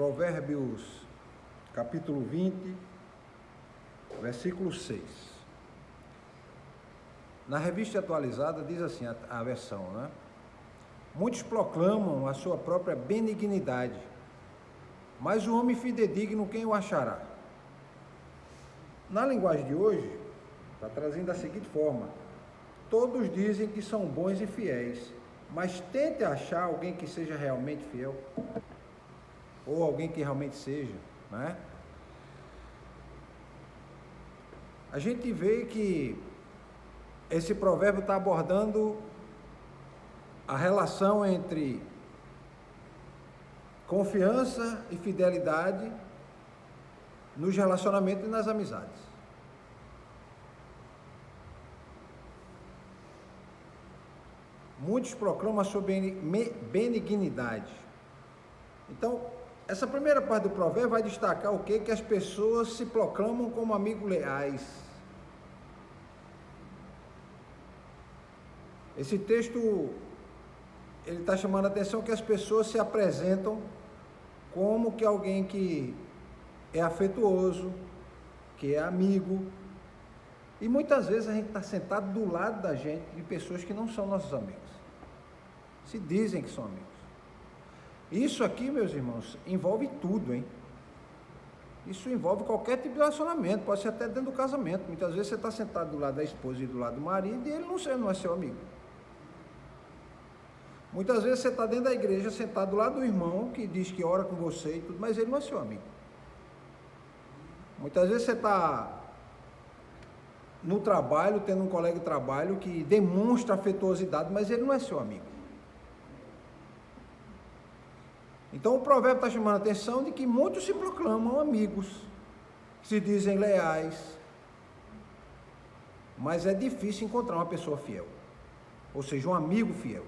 Provérbios, capítulo 20, versículo 6. Na revista atualizada diz assim a versão, né? Muitos proclamam a sua própria benignidade, mas o homem fidedigno, quem o achará? Na linguagem de hoje, está trazendo da seguinte forma: todos dizem que são bons e fiéis, mas tente achar alguém que seja realmente fiel, ou alguém que realmente seja, né? A gente vê que esse provérbio está abordando a relação entre confiança e fidelidade nos relacionamentos e nas amizades. Muitos proclamam a sua benignidade. Então, essa primeira parte do provérbio vai destacar o quê? Que as pessoas se proclamam como amigos leais. Esse texto, ele está chamando a atenção que as pessoas se apresentam como que alguém que é afetuoso, que é amigo. E muitas vezes a gente está sentado do lado da gente de pessoas que não são nossos amigos. Se dizem que são amigos. Isso aqui, meus irmãos, envolve tudo, hein? Isso envolve qualquer tipo de relacionamento, pode ser até dentro do casamento. Muitas vezes você está sentado do lado da esposa e do lado do marido e ele não é seu amigo. Muitas vezes você está dentro da igreja, sentado do lado do irmão, que diz que ora com você e tudo, mas ele não é seu amigo. Muitas vezes você está no trabalho, tendo um colega de trabalho que demonstra afetuosidade, mas ele não é seu amigo. Então o provérbio está chamando a atenção de que muitos se proclamam amigos, se dizem leais, mas é difícil encontrar uma pessoa fiel, ou seja, um amigo fiel.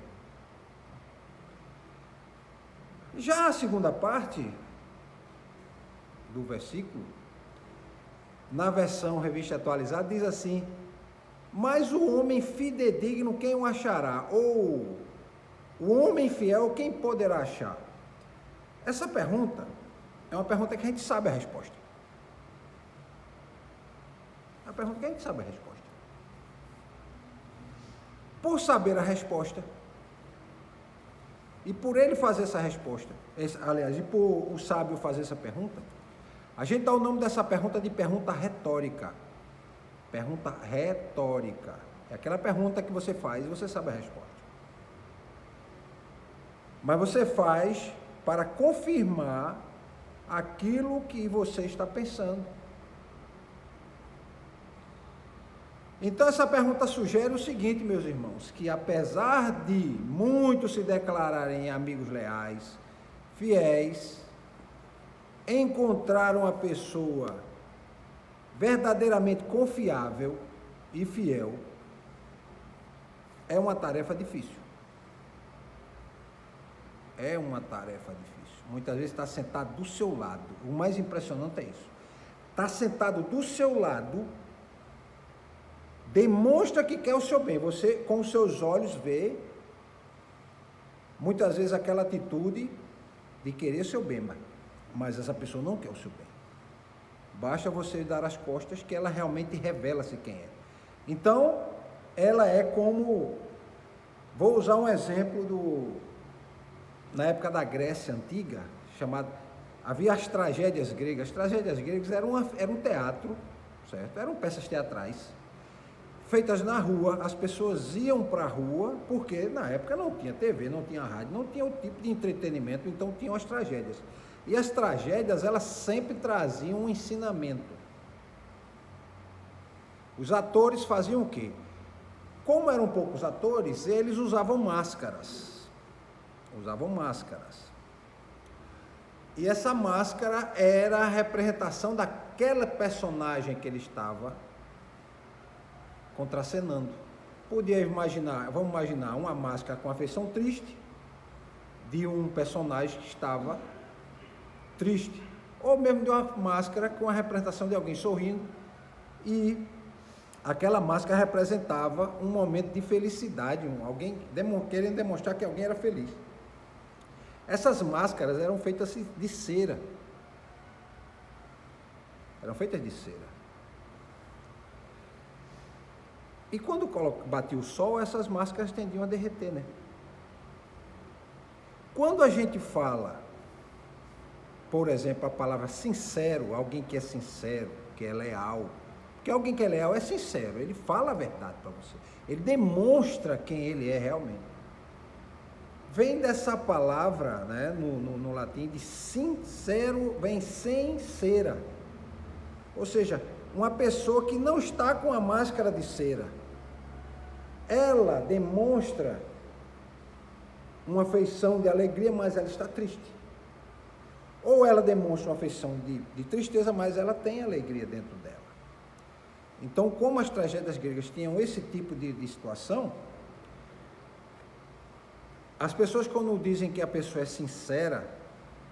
Já a segunda parte do versículo, na versão revista atualizada, diz assim: mas o homem fidedigno, quem o achará? Ou o homem fiel, quem poderá achar? Essa pergunta é uma pergunta que a gente sabe a resposta. É uma pergunta que a gente sabe a resposta. Por saber a resposta, e por ele fazer essa resposta, e por o sábio fazer essa pergunta, a gente dá o nome dessa pergunta de pergunta retórica. Pergunta retórica. É aquela pergunta que você faz e você sabe a resposta. Mas você faz para confirmar aquilo que você está pensando. Então essa pergunta sugere o seguinte, meus irmãos, que apesar de muitos se declararem amigos leais, fiéis, encontrar uma pessoa verdadeiramente confiável e fiel é uma tarefa difícil. É uma tarefa difícil. Muitas vezes está sentado do seu lado. O mais impressionante é isso. Está sentado do seu lado, demonstra que quer o seu bem. Você, com os seus olhos, vê muitas vezes aquela atitude de querer o seu bem, mas essa pessoa não quer o seu bem. Basta você dar as costas que ela realmente revela-se quem é. Então, ela é como... Vou usar um exemplo na época da Grécia Antiga, havia as tragédias gregas. As tragédias gregas eram um teatro, certo? Eram peças teatrais, feitas na rua. As pessoas iam para a rua, porque na época não tinha TV, não tinha rádio, não tinha o tipo de entretenimento, então tinham as tragédias. E as tragédias, elas sempre traziam um ensinamento. Os atores faziam o quê? Como eram poucos atores, eles usavam máscaras. E essa máscara era a representação daquela personagem que ele estava contracenando. Vamos imaginar uma máscara com a feição triste, de um personagem que estava triste, ou mesmo de uma máscara com a representação de alguém sorrindo, e aquela máscara representava um momento de felicidade, alguém querendo demonstrar que alguém era feliz. Essas máscaras eram feitas de cera. Eram feitas de cera. E quando batia o sol, essas máscaras tendiam a derreter, né? Quando a gente fala, por exemplo, a palavra sincero, alguém que é sincero, que é leal, porque alguém que é leal é sincero, ele fala a verdade para você, ele demonstra quem ele é realmente. Vem dessa palavra, né, no latim, de sincero, vem sem cera. Ou seja, uma pessoa que não está com a máscara de cera, ela demonstra uma feição de alegria, mas ela está triste. Ou ela demonstra uma feição de tristeza, mas ela tem alegria dentro dela. Então, como as tragédias gregas tinham esse tipo de situação, as pessoas, quando dizem que a pessoa é sincera,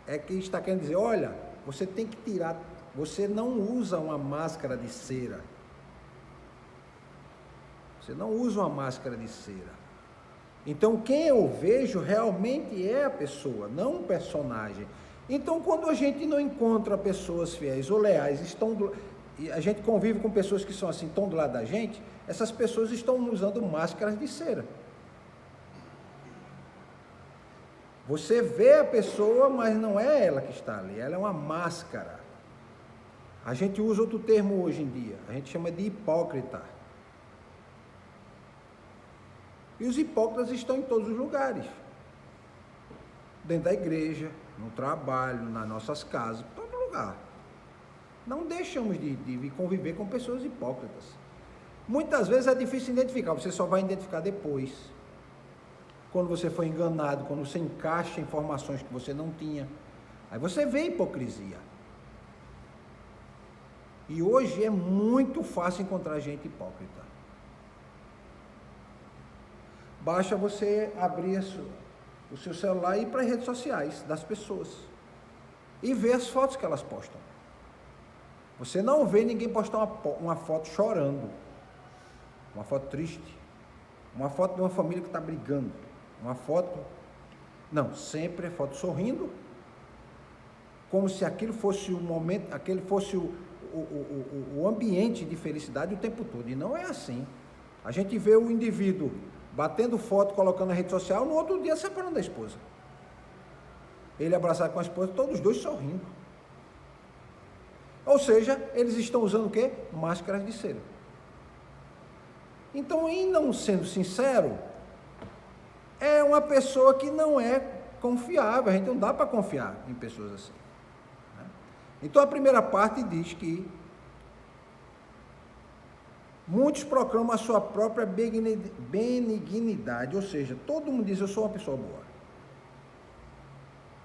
é que está querendo dizer, olha, você tem que tirar, você não usa uma máscara de cera. Você não usa uma máscara de cera. Então, quem eu vejo realmente é a pessoa, não um personagem. Então, quando a gente não encontra pessoas fiéis ou leais, e a gente convive com pessoas que são assim, estão do lado da gente, essas pessoas estão usando máscaras de cera. Você vê a pessoa, mas não é ela que está ali, ela é uma máscara. A gente usa outro termo hoje em dia, a gente chama de hipócrita. E os hipócritas estão em todos os lugares. Dentro da igreja, no trabalho, nas nossas casas, em todo lugar. Não deixamos de conviver com pessoas hipócritas. Muitas vezes é difícil identificar, você só vai identificar depois. Quando você foi enganado, quando você encaixa informações que você não tinha. Aí você vê a hipocrisia. E hoje é muito fácil encontrar gente hipócrita. Basta você abrir o seu celular e ir para as redes sociais das pessoas. E ver as fotos que elas postam. Você não vê ninguém postar uma foto chorando. Uma foto triste. Uma foto de uma família que está brigando. Uma foto, não, sempre é foto sorrindo, como se aquilo fosse o momento, aquele fosse o ambiente de felicidade o tempo todo, e não é assim. A gente vê o indivíduo batendo foto, colocando na rede social, no outro dia separando da esposa. Ele abraçado com a esposa, todos os dois sorrindo. Ou seja, eles estão usando o quê? Máscaras de cera. Então, em não sendo sincero, é uma pessoa que não é confiável, a gente não dá para confiar em pessoas assim. Né? Então a primeira parte diz que muitos proclamam a sua própria benignidade, ou seja, todo mundo diz, eu sou uma pessoa boa.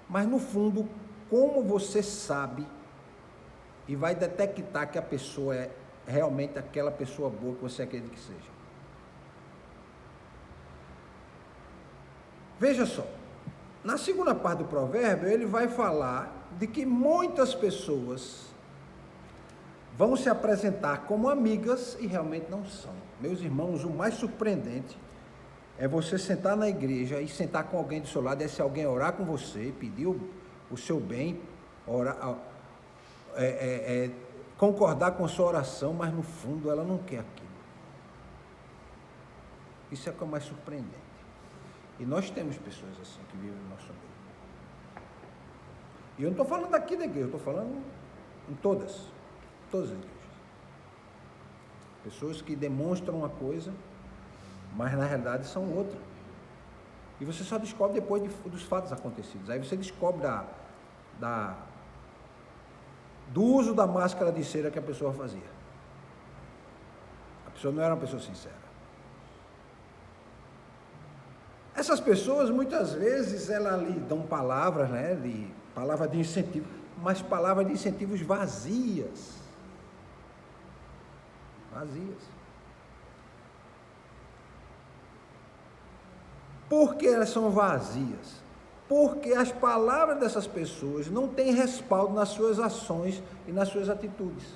Mas no fundo, como você sabe e vai detectar que a pessoa é realmente aquela pessoa boa que você acredita que seja? Veja só, na segunda parte do provérbio, ele vai falar de que muitas pessoas vão se apresentar como amigas e realmente não são. Meus irmãos, o mais surpreendente é você sentar na igreja e sentar com alguém do seu lado, e se alguém orar com você, pedir o seu bem, concordar com a sua oração, mas no fundo ela não quer aquilo. Isso é o que é mais surpreendente. E nós temos pessoas assim que vivem no nosso meio. E eu não estou falando aqui da igreja, eu estou falando em todas as igrejas. Pessoas que demonstram uma coisa, mas na realidade são outra. E você só descobre depois dos fatos acontecidos. Aí você descobre do uso da máscara de cera que a pessoa fazia. A pessoa não era uma pessoa sincera. Essas pessoas, muitas vezes, elas lhe dão palavras, né, palavras de incentivo, mas palavras de incentivos vazias. Vazias. Por que elas são vazias? Porque as palavras dessas pessoas não têm respaldo nas suas ações e nas suas atitudes.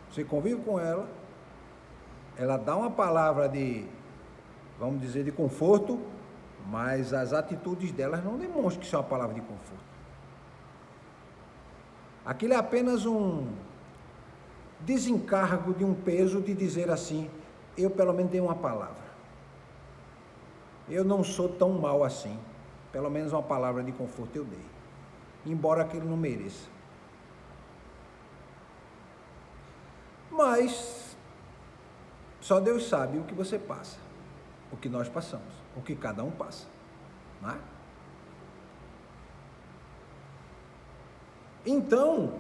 Você convive com ela, ela dá uma palavra de vamos dizer, de conforto, mas as atitudes delas não demonstram que isso é uma palavra de conforto. Aquilo é apenas um desencargo de um peso de dizer assim, eu pelo menos dei uma palavra. Eu não sou tão mal assim, pelo menos uma palavra de conforto eu dei, embora aquele não mereça. Mas só Deus sabe o que você passa, o que nós passamos, o que cada um passa, não é? Então,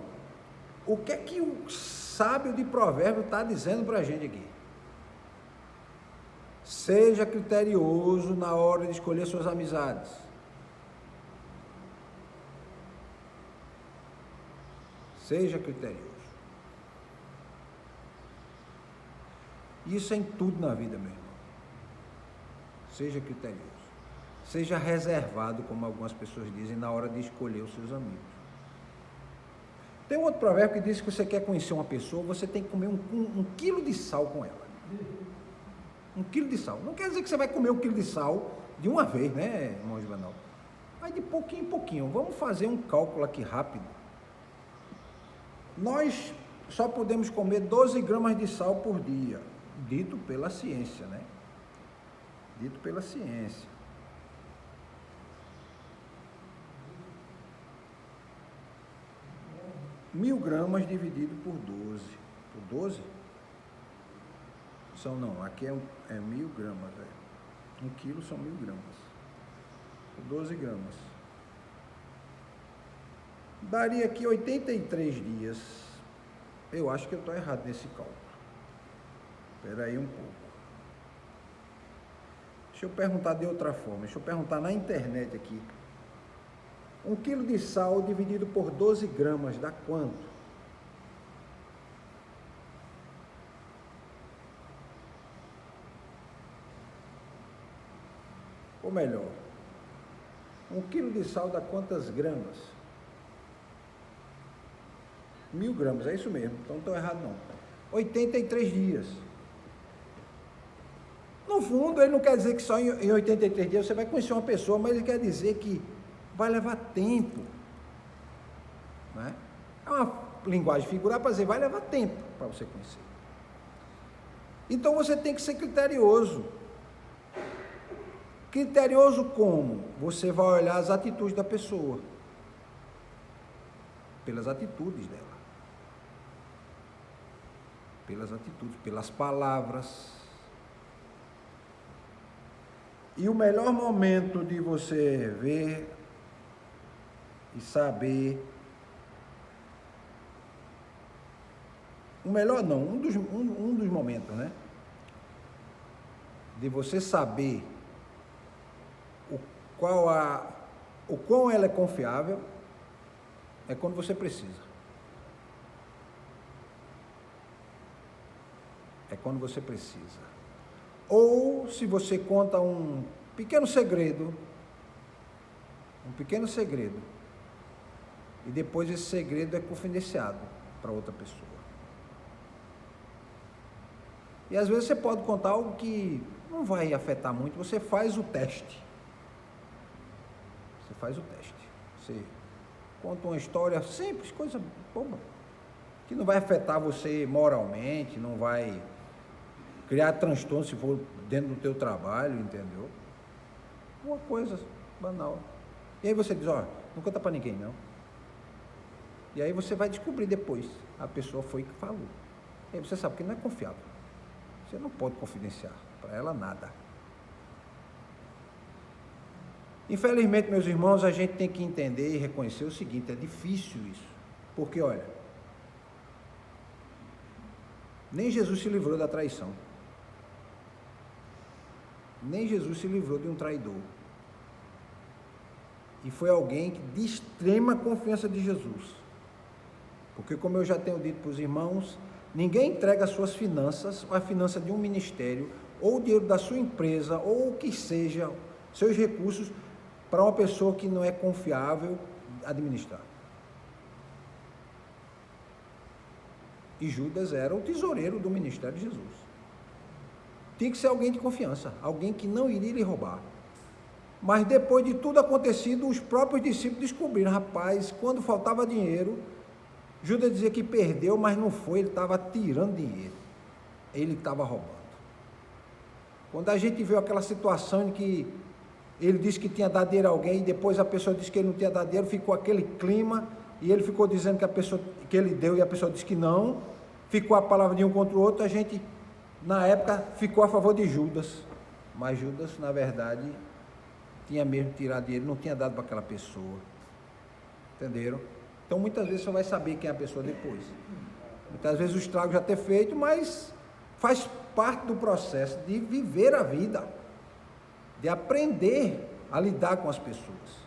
o que é que o sábio de provérbio está dizendo para a gente aqui? Seja criterioso na hora de escolher suas amizades. Seja criterioso. Isso é em tudo na vida, meu irmão. Seja criterioso. Seja reservado, como algumas pessoas dizem, na hora de escolher os seus amigos. Tem um outro provérbio que diz que você quer conhecer uma pessoa, você tem que comer um quilo de sal com ela. 1 quilo de sal. Não quer dizer que você vai comer 1 quilo de sal de uma vez, né, irmão Juvenal? Mas de pouquinho em pouquinho. Vamos fazer um cálculo aqui rápido. Nós só podemos comer 12 gramas de sal por dia. Dito pela ciência, né? Dito pela ciência. Mil gramas dividido por 12. Por 12? São não, aqui é 1.000 gramas, velho. 1 quilo são 1.000 gramas. 12 gramas. Daria aqui 83 dias. Eu acho que eu estou errado nesse cálculo. Espera aí um pouco. Deixa eu perguntar de outra forma. Deixa eu perguntar na internet aqui. 1 quilo de sal dividido por 12 gramas dá quanto? Ou melhor, 1 quilo de sal dá quantas gramas? 1.000 gramas, é isso mesmo, então não estou errado não. 83 dias. No fundo, ele não quer dizer que só em 83 dias você vai conhecer uma pessoa, mas ele quer dizer que vai levar tempo. Né? É uma linguagem figurada para dizer, vai levar tempo para você conhecer. Então você tem que ser criterioso. Criterioso como? Você vai olhar as atitudes da pessoa. Pelas atitudes dela. Pelas atitudes, pelas palavras. E o melhor momento de você ver e saber, o melhor não, um dos momentos, né? De você saber o quão ela é confiável, é quando você precisa. É quando você precisa. Ou se você conta um pequeno segredo, e depois esse segredo é confidenciado para outra pessoa. E às vezes você pode contar algo que não vai afetar muito, você faz o teste. Você conta uma história simples, coisa boba, que não vai afetar você moralmente, não vai criar transtorno se for dentro do teu trabalho, entendeu? Uma coisa banal. E aí você diz, ó, não conta para ninguém não. E aí você vai descobrir depois, a pessoa foi que falou. E aí você sabe que não é confiável. Você não pode confidenciar para ela nada. Infelizmente, meus irmãos, a gente tem que entender e reconhecer o seguinte, é difícil isso. Porque, olha, nem Jesus se livrou da traição. Nem Jesus se livrou de um traidor. E foi alguém de extrema confiança de Jesus. Porque, como eu já tenho dito para os irmãos, ninguém entrega as suas finanças, ou a finança de um ministério, ou o dinheiro da sua empresa, ou o que seja, seus recursos, para uma pessoa que não é confiável administrar. E Judas era o tesoureiro do ministério de Jesus. Tinha que ser alguém de confiança, alguém que não iria lhe roubar. Mas depois de tudo acontecido, os próprios discípulos descobriram, rapaz, quando faltava dinheiro, Judas dizia que perdeu, mas não foi, ele estava tirando dinheiro, ele estava roubando. Quando a gente viu aquela situação em que ele disse que tinha dado dinheiro a alguém, e depois a pessoa disse que ele não tinha dado dinheiro, ficou aquele clima, e ele ficou dizendo que ele deu, e a pessoa disse que não, ficou a palavra de um contra o outro, a gente, na época, ficou a favor de Judas, mas Judas, na verdade, tinha mesmo tirado dinheiro, não tinha dado para aquela pessoa, entenderam? Então, muitas vezes você vai saber quem é a pessoa depois, muitas vezes o estrago já ter feito, mas faz parte do processo de viver a vida, de aprender a lidar com as pessoas,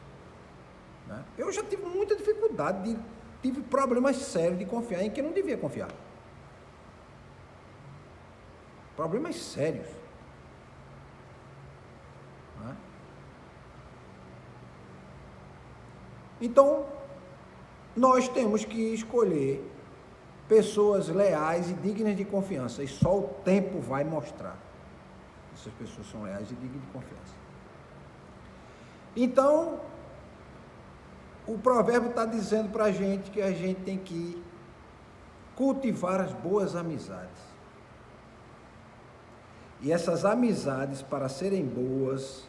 né? Eu já tive muita dificuldade, tive problemas sérios de confiar em quem não devia confiar, problemas sérios, né? Então, nós temos que escolher pessoas leais e dignas de confiança, e só o tempo vai mostrar se essas pessoas são leais e dignas de confiança. Então, o provérbio está dizendo para a gente que a gente tem que cultivar as boas amizades. E essas amizades, para serem boas,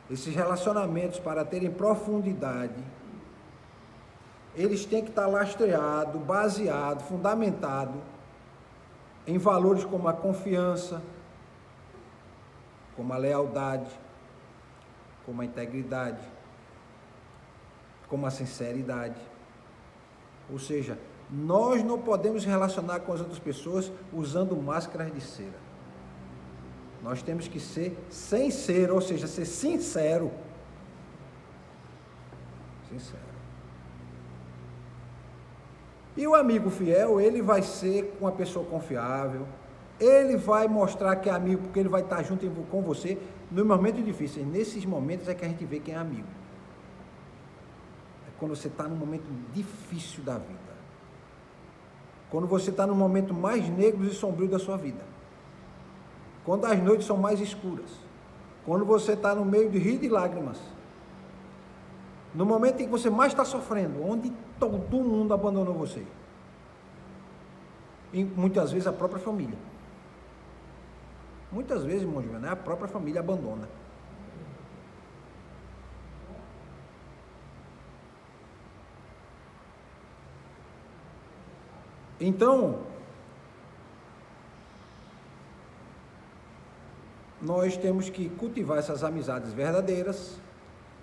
esses relacionamentos, para terem profundidade, eles têm que estar lastreados, baseados, fundamentados em valores como a confiança, como a lealdade, como a integridade, como a sinceridade. Ou seja, nós não podemos relacionar com as outras pessoas usando máscaras de cera. Nós temos que ser sincero, ou seja, ser sincero. Sincero. E o amigo fiel, ele vai ser uma pessoa confiável, ele vai mostrar que é amigo, porque ele vai estar junto com você nos momentos difíceis. Nesses momentos é que a gente vê quem é amigo. É quando você está num momento difícil da vida. Quando você está no momento mais negro e sombrio da sua vida. Quando as noites são mais escuras. Quando você está no meio de rio de lágrimas. No momento em que você mais está sofrendo, onde todo mundo abandonou você. E muitas vezes a própria família. Muitas vezes, irmão Juvenal, a própria família abandona. Então, nós temos que cultivar essas amizades verdadeiras,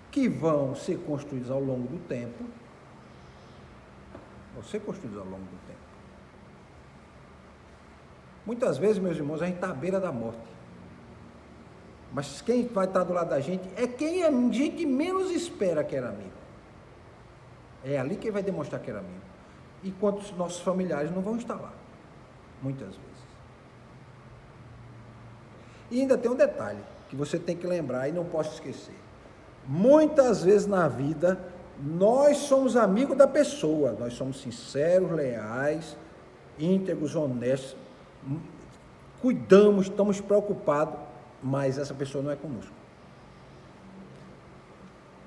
que vão ser construídas ao longo do tempo. Vão ser construídas ao longo do tempo. Muitas vezes, meus irmãos, a gente está à beira da morte. Mas quem vai estar do lado da gente é quem a gente menos espera que era amigo. É ali que vai demonstrar que era amigo. Enquanto os nossos familiares não vão estar lá. Muitas vezes. E ainda tem um detalhe que você tem que lembrar e não posso esquecer. Muitas vezes na vida, nós somos amigos da pessoa. Nós somos sinceros, leais, íntegros, honestos. Cuidamos, estamos preocupados, mas essa pessoa não é conosco.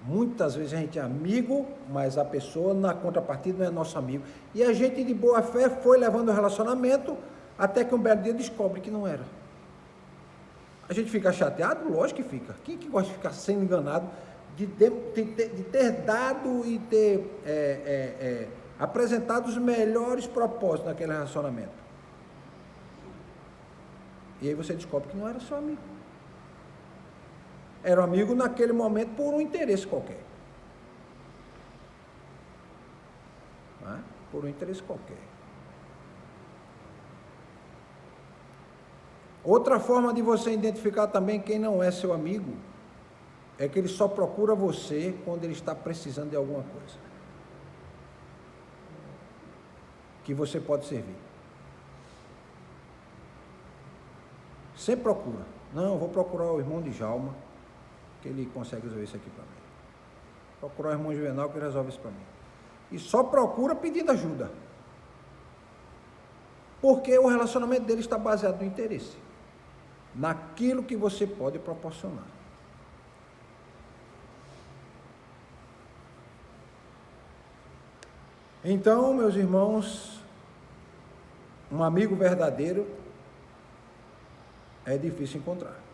Muitas vezes a gente é amigo, mas a pessoa na contrapartida não é nosso amigo. E a gente de boa fé foi levando o relacionamento até que um belo dia descobre que não era. A gente fica chateado? Lógico que fica. Quem que gosta de ficar sendo enganado, de ter dado e ter apresentado os melhores propósitos naquele relacionamento? E aí você descobre que não era seu amigo. Era um amigo naquele momento por um interesse qualquer. Não é? Por um interesse qualquer. Outra forma de você identificar também quem não é seu amigo é que ele só procura você quando ele está precisando de alguma coisa que você pode servir. Sempre procura. Não, vou procurar o irmão de Djalma, que ele consegue resolver isso aqui para mim. Procurar o irmão Juvenal, que ele resolve isso para mim. E só procura pedindo ajuda. Porque o relacionamento dele está baseado no interesse. naquilo que você pode proporcionar. Então, meus irmãos, um amigo verdadeiro é difícil encontrar.